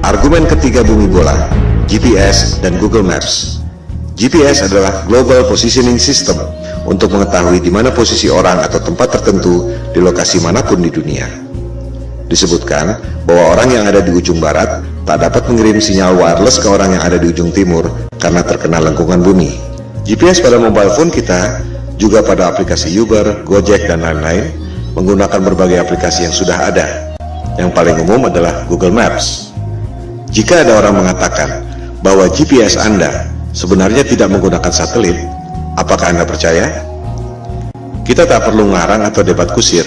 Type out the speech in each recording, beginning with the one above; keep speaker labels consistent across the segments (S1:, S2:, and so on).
S1: Argumen ketiga bumi bola, GPS dan Google Maps. GPS adalah Global Positioning System untuk mengetahui di mana posisi orang atau tempat tertentu di lokasi manapun di dunia. Disebutkan bahwa orang yang ada di ujung barat tak dapat mengirim sinyal wireless ke orang yang ada di ujung timur karena terkena lengkungan bumi. GPS pada mobile phone kita, juga pada aplikasi Uber, Gojek, dan lain-lain, menggunakan berbagai aplikasi yang sudah ada. Yang paling umum adalah Google Maps. Jika ada orang mengatakan bahwa GPS Anda sebenarnya tidak menggunakan satelit, apakah Anda percaya? Kita tak perlu ngarang atau debat kusir.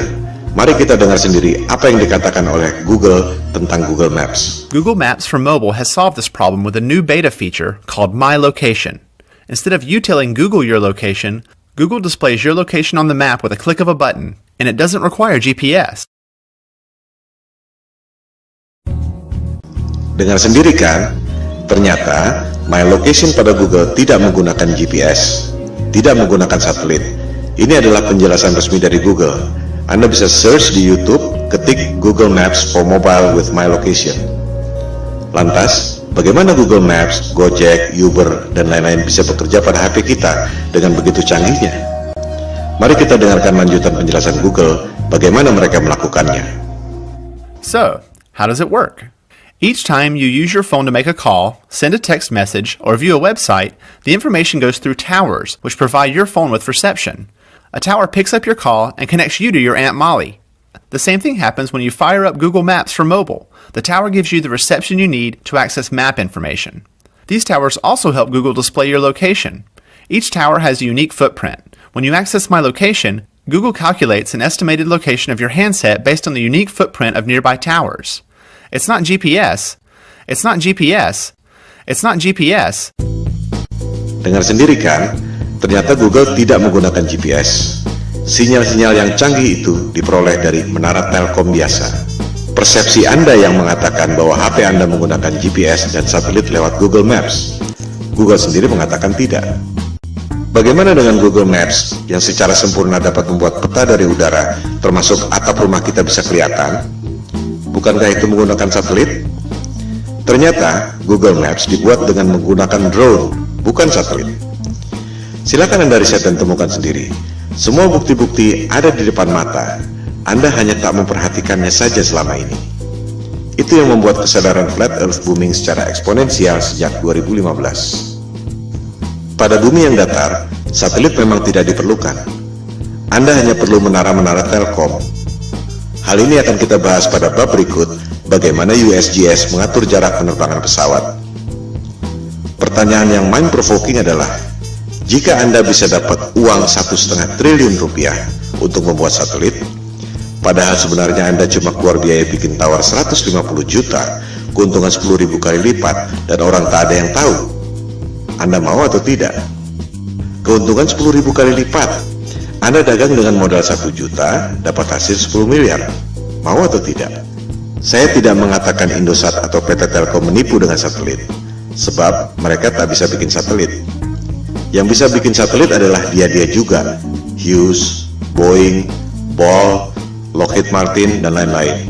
S1: Mari kita dengar sendiri apa yang dikatakan oleh Google tentang Google Maps.
S2: Google Maps for mobile has solved this problem with a new beta feature called My Location. Instead of you telling Google your location, Google displays your location on the map with a click of a button, and it doesn't require GPS.
S1: Dengar sendiri kan? Ternyata My Location pada Google tidak menggunakan GPS, tidak menggunakan satelit. Ini adalah penjelasan resmi dari Google. Anda bisa search di YouTube, ketik Google Maps for Mobile with My Location. Lantas, bagaimana Google Maps, Gojek, Uber, dan lain-lain bisa bekerja pada HP kita dengan begitu canggihnya? Mari kita dengarkan lanjutan penjelasan Google bagaimana mereka melakukannya.
S2: So, how does it work? Each time you use your phone to make a call, send a text message, or view a website, the information goes through towers, which provide your phone with reception. A tower picks up your call and connects you to your Aunt Molly. The same thing happens when you fire up Google Maps for mobile. The tower gives you the reception you need to access map information. These towers also help Google display your location. Each tower has a unique footprint. When you access My Location, Google calculates an estimated location of your handset based on the unique footprint of nearby towers. It's not GPS. It's not GPS. It's not GPS.
S1: Dengar sendiri kan? Ternyata Google tidak menggunakan GPS. Sinyal-sinyal yang canggih itu diperoleh dari menara Telkom biasa. Persepsi Anda yang mengatakan bahwa HP Anda menggunakan GPS dan satelit lewat Google Maps. Google sendiri mengatakan tidak. Bagaimana dengan Google Maps yang secara sempurna dapat membuat peta dari udara, termasuk atap rumah kita bisa kelihatan? Bukankah itu menggunakan satelit? Ternyata Google Maps dibuat dengan menggunakan drone, bukan satelit. Silakan Anda riset dan temukan sendiri. Semua bukti-bukti ada di depan mata. Anda hanya tak memperhatikannya saja selama ini. Itu yang membuat kesadaran Flat Earth booming secara eksponensial sejak 2015. Pada bumi yang datar, satelit memang tidak diperlukan. Anda hanya perlu menara-menara Telkom. Hal ini akan kita bahas pada bab berikut, bagaimana USGS mengatur jarak penerbangan pesawat. Pertanyaan yang mind-provoking adalah, jika Anda bisa dapat uang 1,5 triliun rupiah untuk membuat satelit, padahal sebenarnya Anda cuma keluar biaya bikin tower 150 juta, keuntungan 10.000 kali lipat, dan orang tak ada yang tahu, Anda mau atau tidak? Keuntungan 10.000 kali lipat. Anda dagang dengan modal 1 juta, dapat hasil 10 miliar. Mau atau tidak? Saya tidak mengatakan Indosat atau PT Telkom menipu dengan satelit, sebab mereka tak bisa bikin satelit. Yang bisa bikin satelit adalah dia-dia juga, Hughes, Boeing, Ball, Lockheed Martin, dan lain-lain.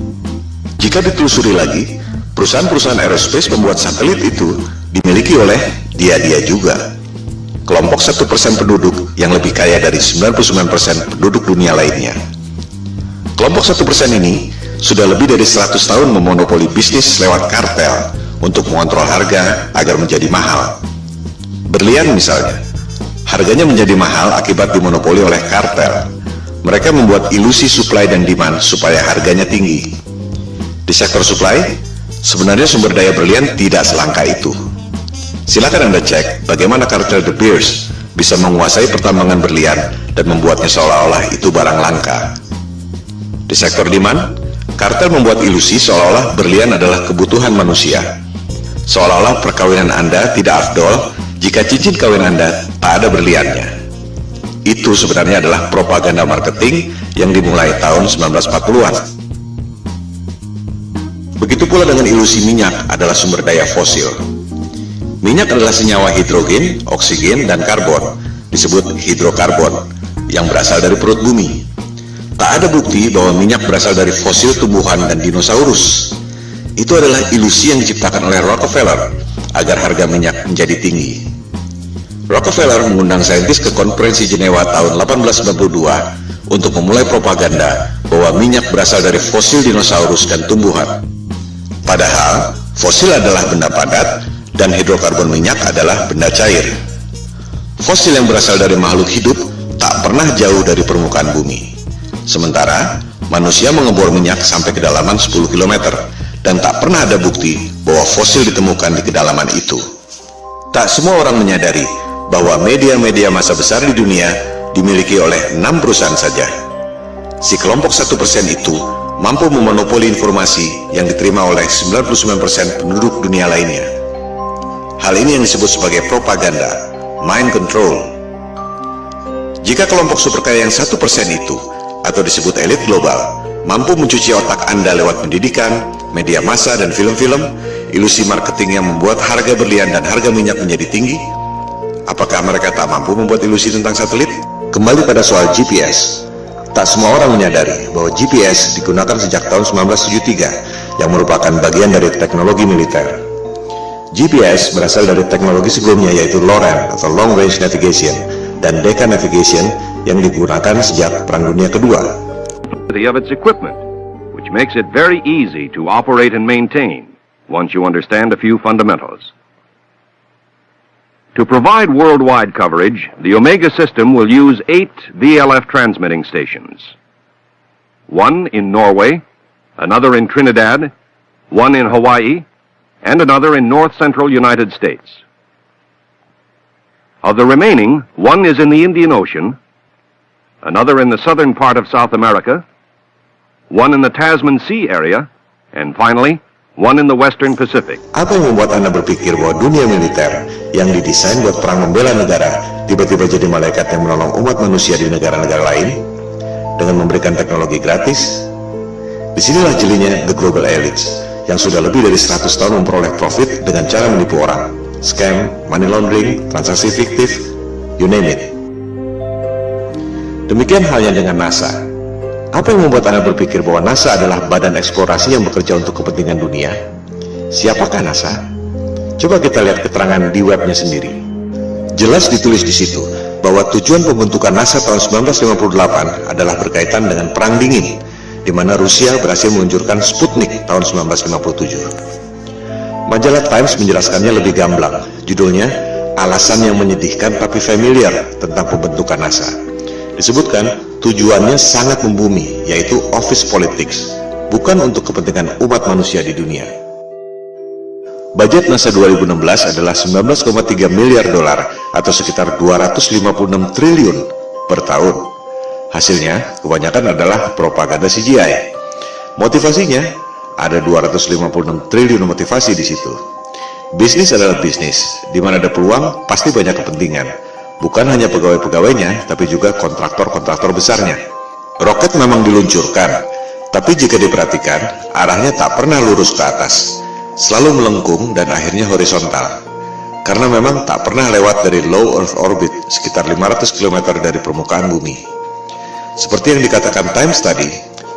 S1: Jika ditelusuri lagi, perusahaan-perusahaan aerospace membuat satelit itu dimiliki oleh dia-dia juga. Kelompok 1% penduduk yang lebih kaya dari 99% penduduk dunia lainnya. Kelompok 1% ini sudah lebih dari 100 tahun memonopoli bisnis lewat kartel untuk mengontrol harga agar menjadi mahal. Berlian misalnya, harganya menjadi mahal akibat dimonopoli oleh kartel. Mereka membuat ilusi supply dan demand supaya harganya tinggi. Di sektor supply, sebenarnya sumber daya berlian tidak selangka itu. Silakan Anda cek bagaimana kartel De Beers bisa menguasai pertambangan berlian dan membuatnya seolah-olah itu barang langka. Di sektor demand, kartel membuat ilusi seolah-olah berlian adalah kebutuhan manusia. Seolah-olah perkawinan Anda tidak afdol jika cincin kawin Anda tak ada berliannya. Itu sebenarnya adalah propaganda marketing yang dimulai tahun 1940-an. Begitu pula dengan ilusi minyak adalah sumber daya fosil. Minyak adalah senyawa hidrogen, oksigen, dan karbon, disebut hidrokarbon, yang berasal dari perut bumi. Tak ada bukti bahwa minyak berasal dari fosil tumbuhan dan dinosaurus. Itu adalah ilusi yang diciptakan oleh Rockefeller agar harga minyak menjadi tinggi. Rockefeller mengundang saintis ke konferensi Jenewa tahun 1892 untuk memulai propaganda bahwa minyak berasal dari fosil dinosaurus dan tumbuhan. Padahal, fosil adalah benda padat dan hidrokarbon minyak adalah benda cair. Fosil yang berasal dari makhluk hidup tak pernah jauh dari permukaan bumi. Sementara, manusia mengebor minyak sampai kedalaman 10 km dan tak pernah ada bukti bahwa fosil ditemukan di kedalaman itu. Tak semua orang menyadari bahwa media-media massa besar di dunia dimiliki oleh 6 perusahaan saja. Si kelompok 1% itu mampu memonopoli informasi yang diterima oleh 99% penduduk dunia lainnya. Hal ini yang disebut sebagai propaganda, mind control. Jika kelompok super kaya yang 1% itu, atau disebut elit global, mampu mencuci otak Anda lewat pendidikan, media massa, dan film-film, ilusi marketing yang membuat harga berlian dan harga minyak menjadi tinggi, apakah mereka tak mampu membuat ilusi tentang satelit? Kembali pada soal GPS. Tak semua orang menyadari bahwa GPS digunakan sejak tahun 1973 yang merupakan bagian dari teknologi militer. GPS berasal dari teknologi sebelumnya yaitu LORAN atau Long Range Navigation dan Decca Navigation yang digunakan sejak Perang Dunia Kedua.
S3: Of its equipment, which makes it very easy to operate and maintain once you understand a few fundamentals. To provide worldwide coverage, the Omega system will use 8 VLF transmitting stations. One in Norway, another in Trinidad, one in Hawaii, and another in north-central United States. Of the remaining, one is in the Indian Ocean, another in the southern part of South America, one in the Tasman Sea area, and finally, one in the Western Pacific.
S1: Apa yang membuat Anda berpikir bahwa dunia militer yang didesain buat perang membela negara tiba-tiba jadi malaikat yang menolong umat manusia di negara-negara lain dengan memberikan teknologi gratis? Disinilah jelinya the global elites yang sudah lebih dari 100 tahun memperoleh profit dengan cara menipu orang, scam, money laundering, transaksi fiktif, you name it. Demikian halnya dengan NASA. Apa yang membuat Anda berpikir bahwa NASA adalah badan eksplorasi yang bekerja untuk kepentingan dunia? Siapakah NASA? Coba kita lihat keterangan di webnya sendiri. Jelas ditulis di situ bahwa tujuan pembentukan NASA tahun 1958 adalah berkaitan dengan Perang Dingin, di mana Rusia berhasil meluncurkan Sputnik tahun 1957. Majalah Times menjelaskannya lebih gamblang. Judulnya, Alasan yang Menyedihkan Tapi Familiar tentang Pembentukan NASA. Disebutkan, tujuannya sangat membumi, yaitu office politics, bukan untuk kepentingan umat manusia di dunia. Budget NASA 2016 adalah 19,3 miliar dolar atau sekitar 256 triliun per tahun. Hasilnya, kebanyakan adalah propaganda CGI. Motivasinya, ada 256 triliun motivasi di situ. Bisnis adalah bisnis, di mana ada peluang, pasti banyak kepentingan. Bukan hanya pegawai-pegawainya, tapi juga kontraktor-kontraktor besarnya. Roket memang diluncurkan, tapi jika diperhatikan, arahnya tak pernah lurus ke atas, selalu melengkung dan akhirnya horizontal. Karena memang tak pernah lewat dari low Earth orbit, sekitar 500 km dari permukaan bumi. Seperti yang dikatakan Times tadi,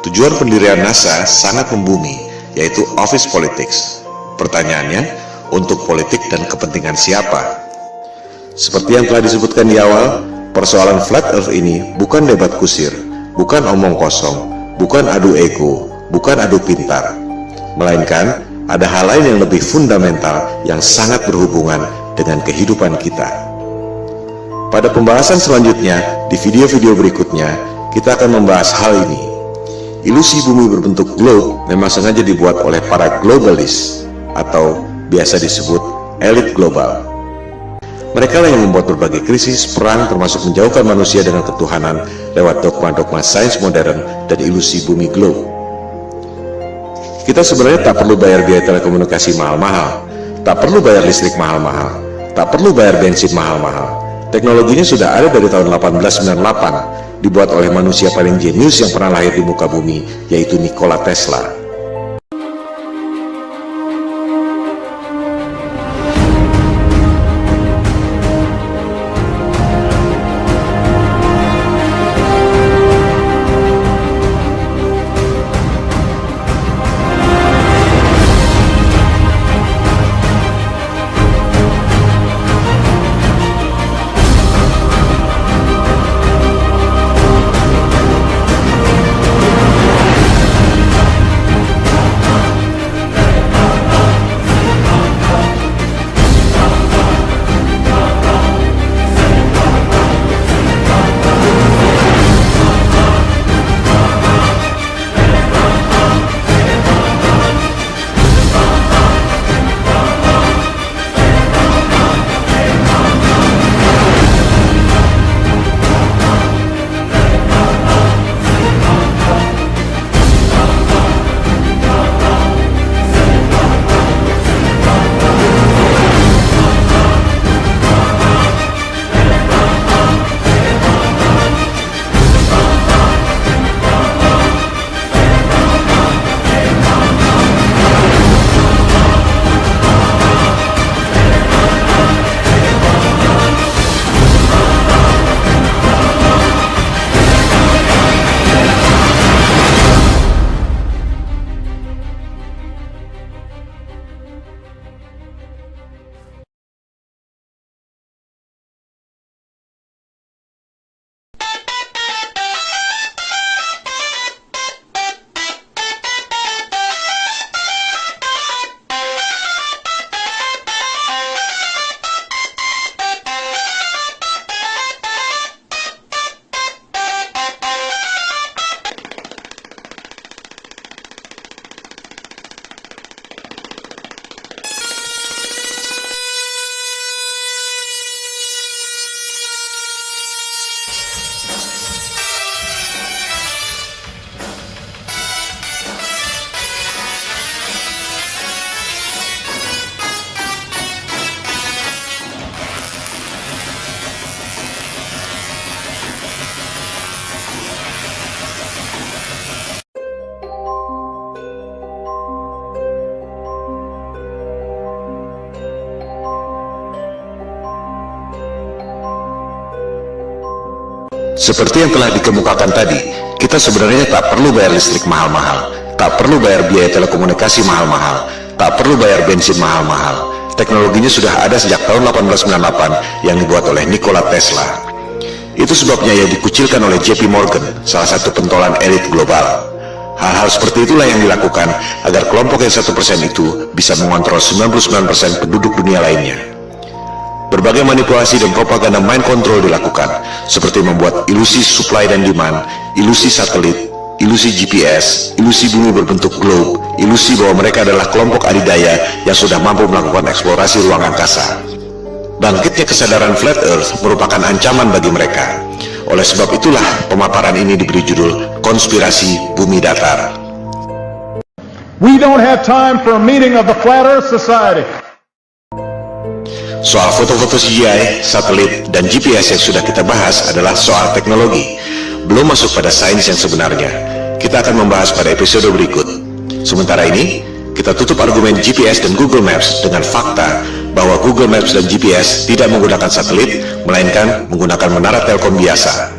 S1: tujuan pendirian NASA sangat membumi, yaitu office politics. Pertanyaannya, untuk politik dan kepentingan siapa? Seperti yang telah disebutkan di awal, persoalan flat earth ini bukan debat kusir, bukan omong kosong, bukan adu ego, bukan adu pintar, melainkan ada hal lain yang lebih fundamental yang sangat berhubungan dengan kehidupan kita. Pada pembahasan selanjutnya, di video-video berikutnya, kita akan membahas hal ini. Ilusi bumi berbentuk globe memang sengaja dibuat oleh para globalis atau biasa disebut elit global. Mereka lah yang membuat berbagai krisis, perang, termasuk menjauhkan manusia dengan ketuhanan lewat dogma-dogma sains modern dan ilusi bumi globe. Kita sebenarnya tak perlu bayar biaya telekomunikasi mahal-mahal, tak perlu bayar listrik mahal-mahal, tak perlu bayar bensin mahal-mahal. Teknologinya sudah ada dari tahun 1898, dibuat oleh manusia paling jenius yang pernah lahir di muka bumi, yaitu Nikola Tesla. Seperti yang telah dikemukakan tadi, kita sebenarnya tak perlu bayar listrik mahal-mahal, tak perlu bayar biaya telekomunikasi mahal-mahal, tak perlu bayar bensin mahal-mahal. Teknologinya sudah ada sejak tahun 1898 yang dibuat oleh Nikola Tesla. Itu sebabnya ia dikucilkan oleh JP Morgan, salah satu pentolan elit global. Hal-hal seperti itulah yang dilakukan agar kelompok yang 1% itu bisa mengontrol 99% penduduk dunia lainnya. Berbagai manipulasi dan propaganda mind control dilakukan, seperti membuat ilusi supply dan demand, ilusi satelit, ilusi GPS, ilusi bumi berbentuk globe, ilusi bahwa mereka adalah kelompok adidaya yang sudah mampu melakukan eksplorasi ruang angkasa. Bangkitnya kesadaran flat earth merupakan ancaman bagi mereka. Oleh sebab itulah pemaparan ini diberi judul Konspirasi Bumi Datar.
S4: We don't have time for a meeting of the Flat Earth Society.
S1: Soal foto-foto CGI, satelit, dan GPS yang sudah kita bahas adalah soal teknologi, belum masuk pada sains yang sebenarnya. Kita akan membahas pada episode berikut. Sementara ini, kita tutup argumen GPS dan Google Maps dengan fakta bahwa Google Maps dan GPS tidak menggunakan satelit, melainkan menggunakan menara telkom biasa.